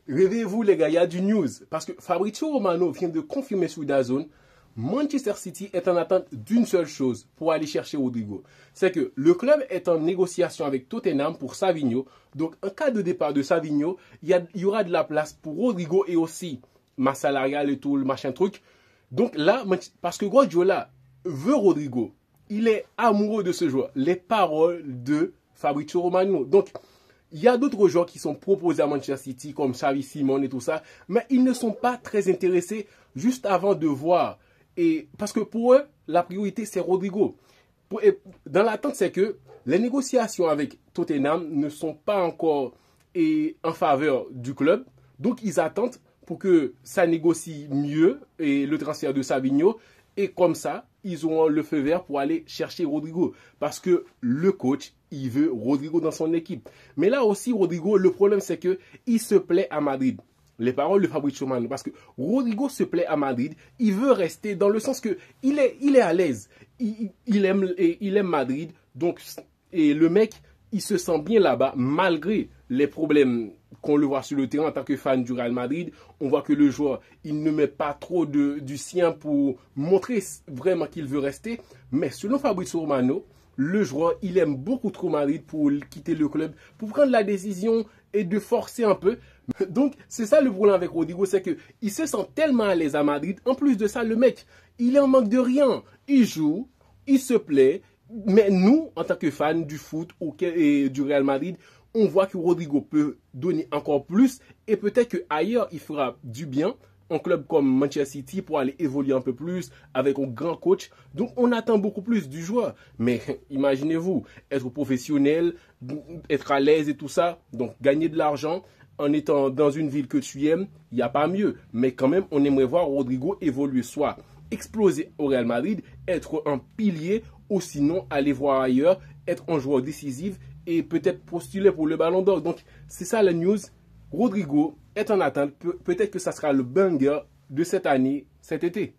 réveillez-vous les gars, il y a du news. Parce que Fabrizio Romano vient de confirmer sur DAZN, Manchester City est en attente d'une seule chose pour aller chercher Rodrigo. C'est que le club est en négociation avec Tottenham pour Savinho. Donc en cas de départ de Savinho, il y aura de la place pour Rodrigo et aussi masse salariale et tout, le machin truc. Donc là, parce que Guardiola veut Rodrigo, il est amoureux de ce joueur. Les paroles de Fabrizio Romano. Donc, il y a d'autres joueurs qui sont proposés à Manchester City, comme Xavi Simons et tout ça, mais ils ne sont pas très intéressés juste avant de voir. Et parce que pour eux, la priorité, c'est Rodrigo. Dans l'attente, c'est que les négociations avec Tottenham ne sont pas encore en faveur du club. Donc, ils attendent pour que ça négocie mieux et le transfert de Savinho. Et comme ça, ils auront le feu vert pour aller chercher Rodrigo. Parce que le coach, il veut Rodrigo dans son équipe. Mais là aussi, Rodrigo, le problème, c'est qu'il se plaît à Madrid. Les paroles de Fabrizio Romano. Parce que Rodrigo se plaît à Madrid. Il veut rester dans le sens que il est à l'aise. Il aime Madrid. Donc, et le mec, il se sent bien là-bas, malgré les problèmes qu'on le voit sur le terrain en tant que fan du Real Madrid. On voit que le joueur, il ne met pas trop du sien pour montrer vraiment qu'il veut rester. Mais selon Fabrizio Romano, le joueur, il aime beaucoup trop Madrid pour quitter le club, pour prendre la décision et de forcer un peu. Donc, c'est ça le problème avec Rodrigo, c'est qu'il se sent tellement à l'aise à Madrid. En plus de ça, le mec, il est en manque de rien. Il joue, il se plaît. Mais nous, en tant que fans du foot et du Real Madrid, on voit que Rodrigo peut donner encore plus et peut-être qu'ailleurs, il fera du bien en club comme Manchester City pour aller évoluer un peu plus avec un grand coach. Donc, on attend beaucoup plus du joueur. Mais imaginez-vous, être professionnel, être à l'aise et tout ça, donc gagner de l'argent en étant dans une ville que tu aimes, il n'y a pas mieux. Mais quand même, on aimerait voir Rodrigo évoluer, soit exploser au Real Madrid, être un pilier ou sinon aller voir ailleurs, être un joueur décisif et peut-être postuler pour le Ballon d'Or. Donc, c'est ça la news. Rodrigo est en attente. Peut-être que ça sera le banger de cette année, cet été.